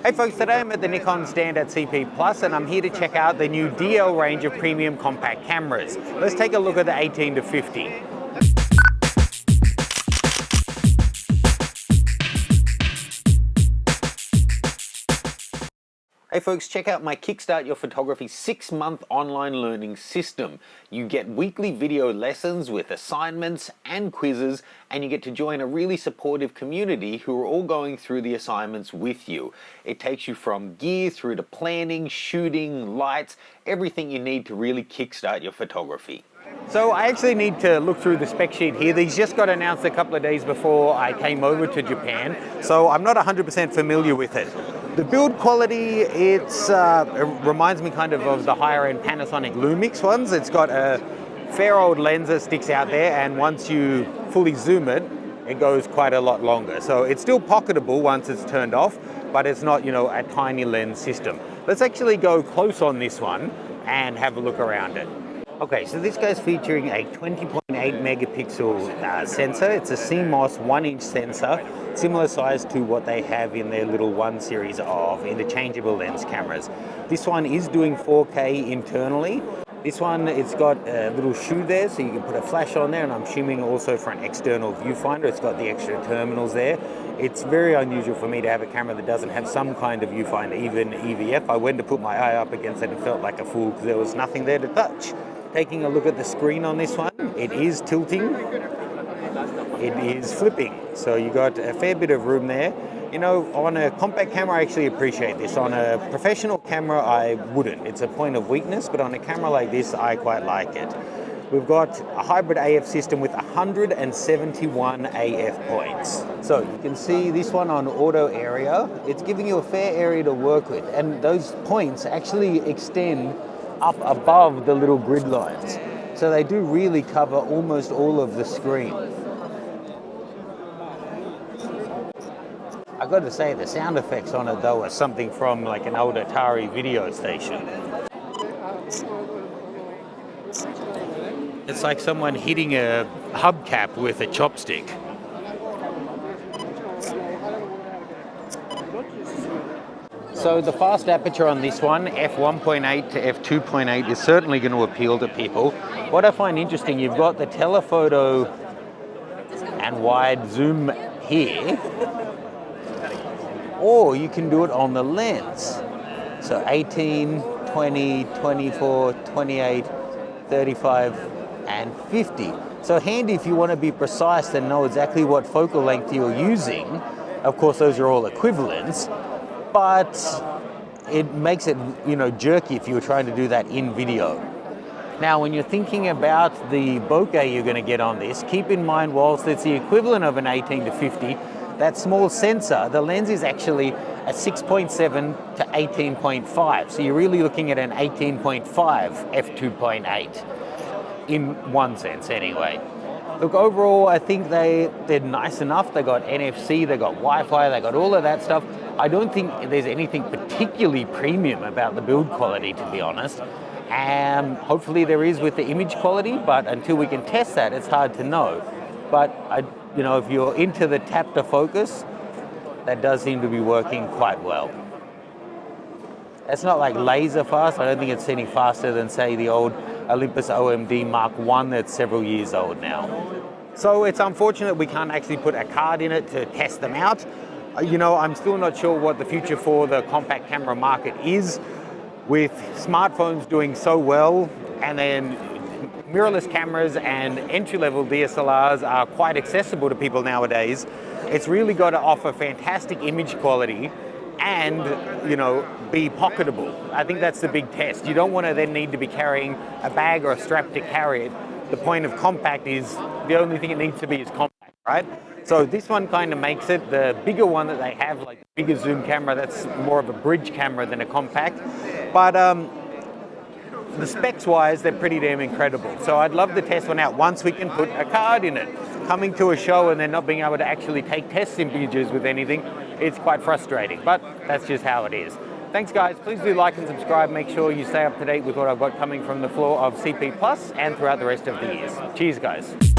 Hey folks, today I'm at the Nikon stand at CP Plus and I'm here to check out the new DL range of premium compact cameras. Let's take a look at the 18 to 50. Hey folks, check out my KickStart Your Photography 6-month online learning system. You get weekly video lessons with assignments and quizzes, and you get to join a really supportive community who are all going through the assignments with you. It takes you from gear through to planning, shooting, lights, everything you need to really kickstart your photography. So I actually need to look through the spec sheet here. These just got announced a couple of days before I came over to Japan, so I'm not 100% familiar with it. The build quality, it reminds me kind of the higher end Panasonic Lumix ones. It's got a fair old lens that sticks out there, and once you fully zoom it, it goes quite a lot longer. So it's still pocketable once it's turned off, but it's not, a tiny lens system. Let's actually go close on this one and have a look around it. Okay, so this guy's featuring a 20.8 megapixel sensor. It's a CMOS 1-inch sensor, similar size to what they have in their little 1 series of interchangeable lens cameras. This one is doing 4K internally. This one, it's got a little shoe there, so you can put a flash on there, and I'm assuming also for an external viewfinder, it's got the extra terminals there. It's very unusual for me to have a camera that doesn't have some kind of viewfinder, even EVF. I went to put my eye up against it and felt like a fool because there was nothing there to touch. Taking a look at the screen on this one, it is tilting, it is flipping, so you got a fair bit of room there. On a compact camera I actually appreciate this. On a professional camera I wouldn't. It's a point of weakness, but on a camera like this I quite like it. We've got a hybrid AF system with 171 AF points. So you can see this one on auto area, it's giving you a fair area to work with, and those points actually extend up above the little grid lines. So they do really cover almost all of the screen. I've got to say, the sound effects on it though are something from like an old Atari video station. It's like someone hitting a hubcap with a chopstick. So the fast aperture on this one, f1.8 to f2.8, is certainly going to appeal to people. What I find interesting, you've got the telephoto and wide zoom here, or you can do it on the lens. So 18, 20, 24, 28, 35, and 50. So handy if you want to be precise and know exactly what focal length you're using. Of course, those are all equivalents. But it makes it, jerky if you were trying to do that in video. Now, when you're thinking about the bokeh you're going to get on this, keep in mind, whilst it's the equivalent of an 18 to 50, that small sensor, the lens is actually a 6.7 to 18.5. So you're really looking at an 18.5 f2.8, in one sense anyway. Look, overall, I think they're nice enough. They got NFC, they got Wi-Fi, they got all of that stuff. I don't think there's anything particularly premium about the build quality, to be honest. Hopefully there is with the image quality, but until we can test that, it's hard to know. But if you're into the tap to focus, that does seem to be working quite well. It's not like laser fast. I don't think it's any faster than, say, the old Olympus OMD Mark I that's several years old now. So it's unfortunate we can't actually put a card in it to test them out. I'm still not sure what the future for the compact camera market is. With smartphones doing so well, and then mirrorless cameras and entry-level DSLRs are quite accessible to people nowadays, it's really got to offer fantastic image quality and, be pocketable. I think that's the big test. You don't want to then need to be carrying a bag or a strap to carry it. The point of compact is the only thing it needs to be is compact, right? So this one kind of makes it. The bigger one that they have, like the bigger zoom camera, that's more of a bridge camera than a compact. But the specs wise, they're pretty damn incredible. So I'd love to test one out once we can put a card in it. Coming to a show and then not being able to actually take test images with anything, it's quite frustrating, but that's just how it is. Thanks guys, please do like and subscribe. Make sure you stay up to date with what I've got coming from the floor of CP Plus and throughout the rest of the years. Cheers guys.